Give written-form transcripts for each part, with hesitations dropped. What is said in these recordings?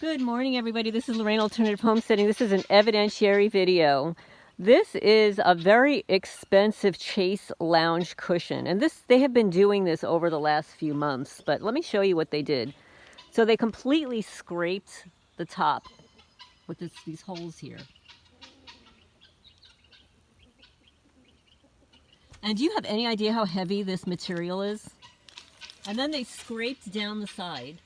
Good morning, everybody. This is Lorraine Alternative Homesteading. This is an evidentiary video. This is a very expensive Chaise lounge cushion, and they have been doing this over the last few months, but let me show you what they did. So they completely scraped the top with these holes here. And do you have any idea how heavy this material is? And then they scraped down the side.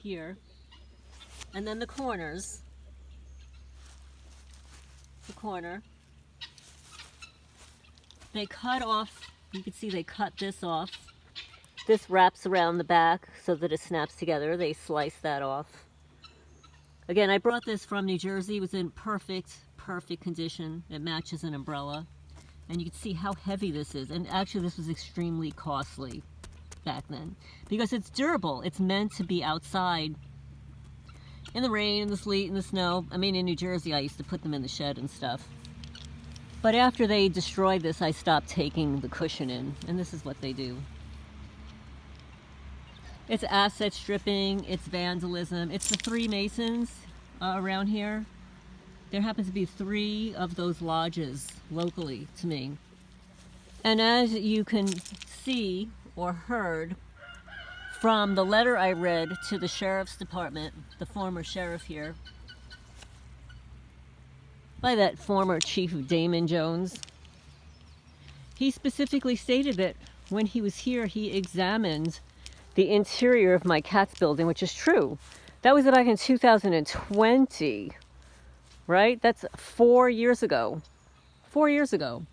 Here, and then the corners, they cut off. You can see they cut this off. This wraps around the back so that it snaps together. They slice that off. Again, I brought this from New Jersey. It was in perfect condition. It matches an umbrella, and you can see how heavy this is. And actually this was extremely costly back then because it's durable. It's meant to be outside in the rain, in the sleet, in the snow. I mean, in New Jersey I used to put them in the shed and stuff, but after they destroyed this I stopped taking the cushion in, and this is what they do. It's asset stripping, it's vandalism. It's the three Masons around here. There happens to be 3 of those lodges locally to me, and as you can see or heard from the letter I read to the sheriff's department, the former sheriff here, by that former Chief Damon Jones, he specifically stated that when he was here, he examined the interior of my cat's building, which is true. That was back in 2020, right? That's 4 years ago. 4 years ago.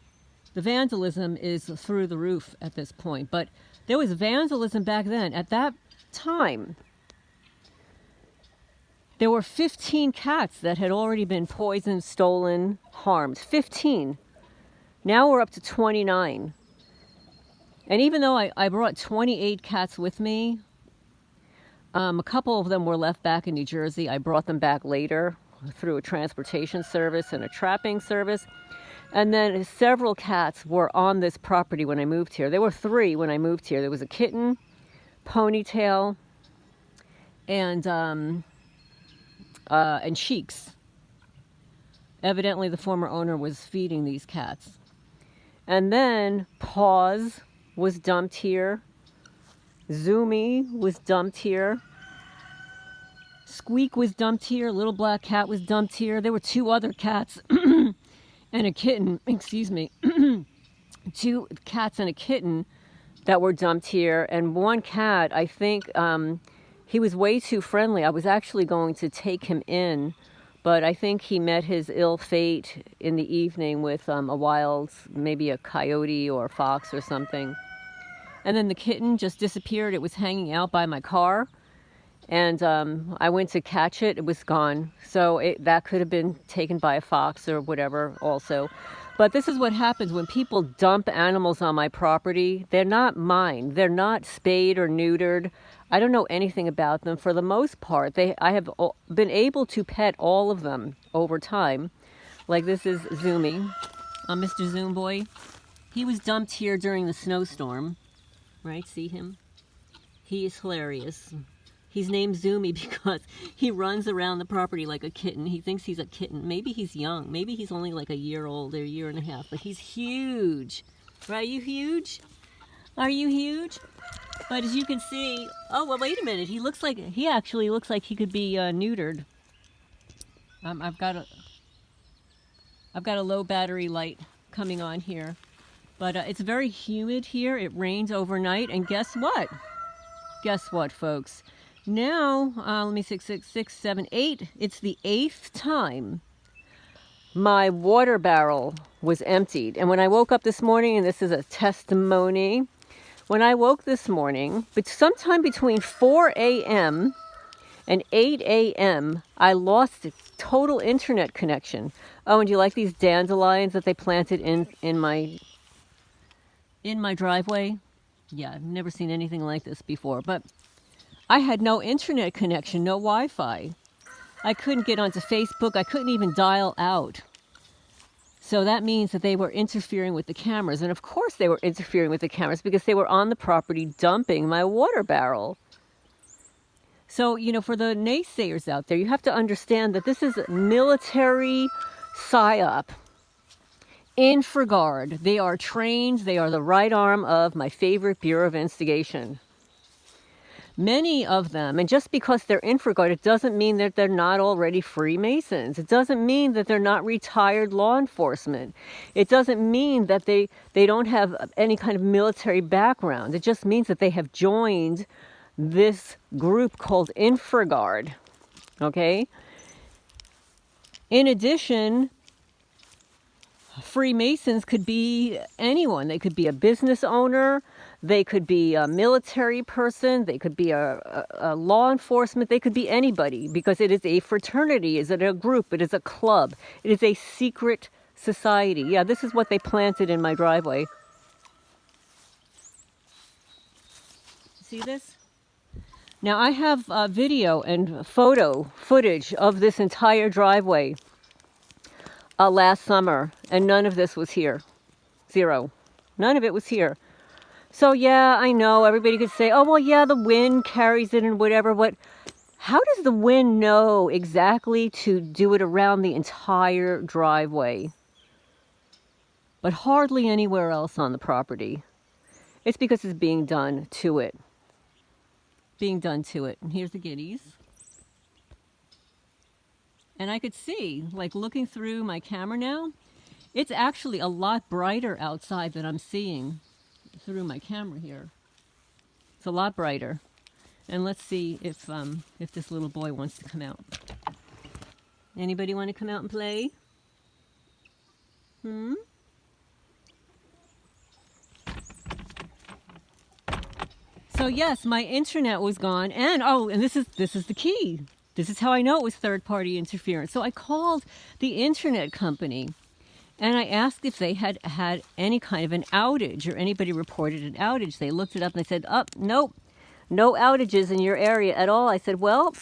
The vandalism is through the roof at this point, but there was vandalism back then. At that time, there were 15 cats that had already been poisoned, stolen, harmed. 15. Now we're up to 29. And even though I brought 28 cats with me, a couple of them were left back in New Jersey. I brought them back later through a transportation service and a trapping service. And then several cats were on this property when I moved here. There were 3 when I moved here. There was a kitten, Ponytail, and Cheeks. Evidently the former owner was feeding these cats. And then Paws was dumped here. Zoomy was dumped here. Squeak was dumped here. Little Black Cat was dumped here. There were 2 other cats and a kitten, excuse me, 2 cats and a kitten that were dumped here. And one cat, I think, he was way too friendly. I was actually going to take him in, but I think he met his ill fate in the evening with a wild, maybe a coyote or a fox or something. And then the kitten just disappeared. It was hanging out by my car. And I went to catch it. It was gone. So that could have been taken by a fox or whatever also. But this is what happens when people dump animals on my property. They're not mine. They're not spayed or neutered. I don't know anything about them. For the most part, I have been able to pet all of them over time. Like this is Zoomy, Mr. Zoom Boy. He was dumped here during the snowstorm. Right? See him? He is hilarious. He's named Zoomy because he runs around the property like a kitten. He thinks he's a kitten. Maybe he's young. Maybe he's only like a year old or a year and a half. But he's huge. Are you huge? Are you huge? But as you can see... Oh, well, wait a minute. He actually looks like he could be neutered. I've got a low battery light coming on here. But it's very humid here. It rains overnight. And guess what? Guess what, folks? Now, let me see, 6, 7, 8. It's the 8th time my water barrel was emptied. And when I woke up this morning, and this is a testimony, when I woke this morning, but sometime between 4 a.m. and 8 a.m., I lost total internet connection. Oh, and do you like these dandelions that they planted in my driveway? Yeah, I've never seen anything like this before, but I had no internet connection, no Wi-Fi. I couldn't get onto Facebook. I couldn't even dial out. So that means that they were interfering with the cameras. And of course they were interfering with the cameras because they were on the property dumping my water barrel. So, you know, for the naysayers out there, you have to understand that this is military PSYOP. InfraGard. They are trained. They are the right arm of my favorite Bureau of Investigation. Many of them, and just because they're InfraGard, it doesn't mean that they're not already Freemasons. It doesn't mean that they're not retired law enforcement. It doesn't mean that they don't have any kind of military background. It just means that they have joined this group called InfraGard. Okay? In addition, Freemasons could be anyone. They could be a business owner. They could be a military person. They could be a law enforcement. They could be anybody because it is a fraternity. Is it a group? It is a club. It is a secret society. Yeah, this is what they planted in my driveway. See this? Now I have video and photo footage of this entire driveway last summer, and none of this was here. Zero. None of it was here. So yeah, I know everybody could say, oh, well, yeah, the wind carries it and whatever, but how does the wind know exactly to do it around the entire driveway, but hardly anywhere else on the property? It's because it's being done to it. Being done to it. And here's the giddies. And I could see, like looking through my camera now, it's actually a lot brighter outside than I'm seeing through my camera here. It's a lot brighter. And let's see if this little boy wants to come out. Anybody want to come out and play? So yes, my internet was gone, and and this is the key. This is how I know it was third-party interference. So I called the internet company, and I asked if they had had any kind of an outage or anybody reported an outage. They looked it up and they said, nope, no outages in your area at all. I said, well,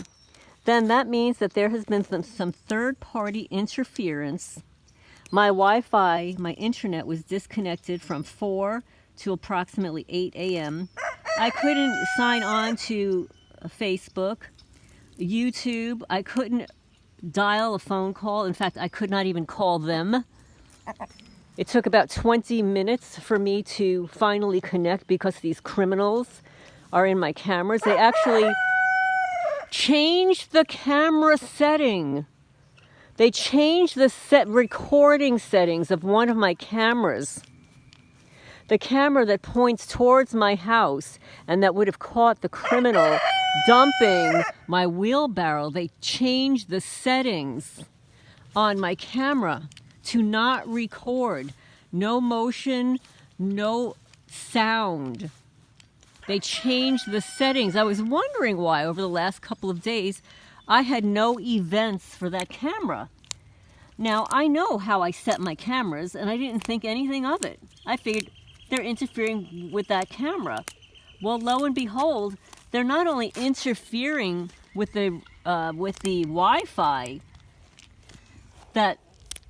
then that means that there has been some third-party interference. My Wi-Fi, my internet was disconnected from 4 to approximately 8 a.m. I couldn't sign on to Facebook, YouTube. I couldn't dial a phone call. In fact, I could not even call them. It took about 20 minutes for me to finally connect because these criminals are in my cameras. They actually changed the camera setting. They changed the recording settings of one of my cameras. The camera that points towards my house and that would have caught the criminal dumping my wheelbarrow. They changed the settings on my camera to not record. No motion, no sound. They changed the settings. I was wondering why over the last couple of days I had no events for that camera. Now, I know how I set my cameras, and I didn't think anything of it. I figured they're interfering with that camera. Well, lo and behold, they're not only interfering with the Wi-Fi that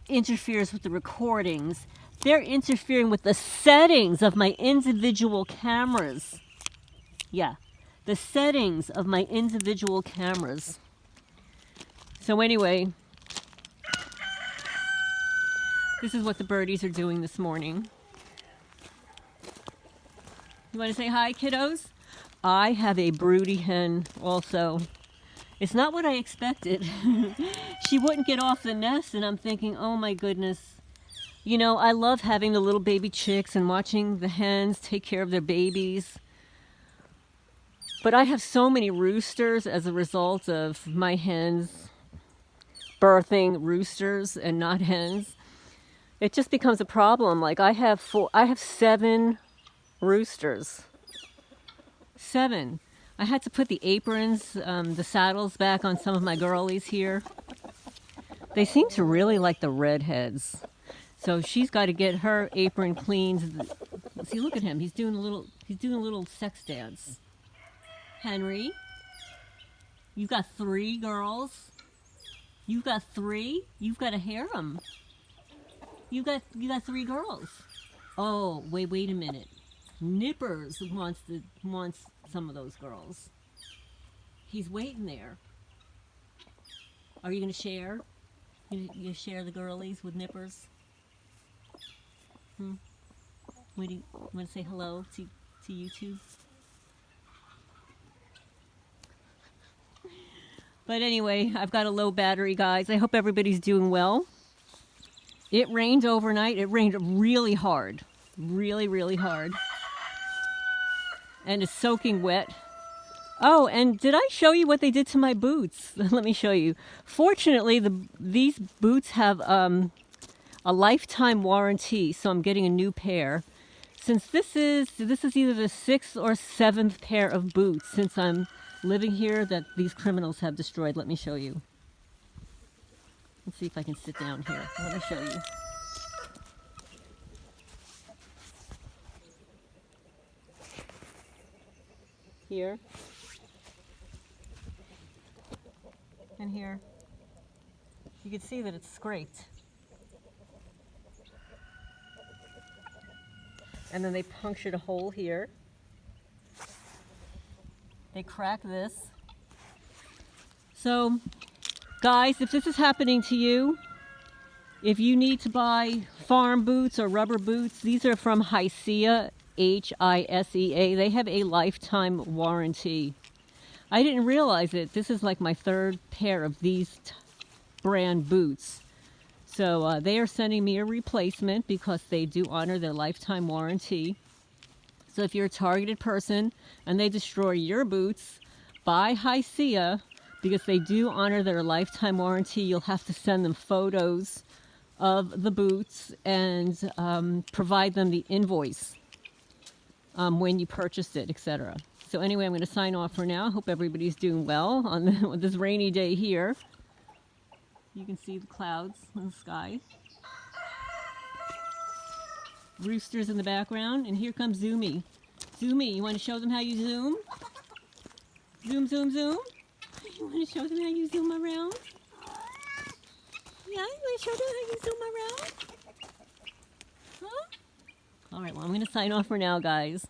interferes with the recordings, they're interfering with the settings of my individual cameras. Yeah, the settings of my individual cameras. So anyway, this is what the birdies are doing this morning. You want to say hi, kiddos? I have a broody hen also. It's not what I expected. She wouldn't get off the nest, and I'm thinking, oh my goodness. You know, I love having the little baby chicks and watching the hens take care of their babies. But I have so many roosters as a result of my hens birthing roosters and not hens. It just becomes a problem. Like I have 7 roosters. 7. I had to put the aprons, the saddles back on some of my girlies here. They seem to really like the redheads. So she's got to get her apron cleaned. See, look at him. He's doing a little sex dance. Henry, you've got 3 girls. You've got 3. You've got a harem. You got 3 girls. Oh, wait a minute. Nippers wants some of those girls. He's waiting there. Are you gonna share? You share the girlies with Nippers? What do you want to say hello to YouTube? But anyway, I've got a low battery, guys. I hope everybody's doing well. It rained overnight. It rained really hard. Really, really hard. And it's soaking wet. Oh, and did I show you what they did to my boots? Let me show you. Fortunately, these boots have a lifetime warranty, so I'm getting a new pair. Since this is either the 6th or 7th pair of boots since I'm living here that these criminals have destroyed. Let me show you. Let's see if I can sit down here. Let me show you. Here. And here. You can see that it's scraped. And then they punctured a hole here. They cracked this. So, guys, if this is happening to you, if you need to buy farm boots or rubber boots, these are from HISEA, HISEA. They have a lifetime warranty. I didn't realize it. This is like my 3rd pair of these brand boots. So they are sending me a replacement because they do honor their lifetime warranty. So if you're a targeted person and they destroy your boots, buy HISEA because they do honor their lifetime warranty. You'll have to send them photos of the boots and provide them the invoice when you purchased it, etc. So anyway, I'm going to sign off for now. Hope everybody's doing well on this rainy day here. You can see the clouds in the sky. Roosters in the background, and here comes Zoomy. Zoomy, you want to show them how you zoom? Zoom, zoom, zoom? You want to show them how you zoom around? Yeah, you want to show them how you zoom around? Huh? All right, well, I'm going to sign off for now, guys.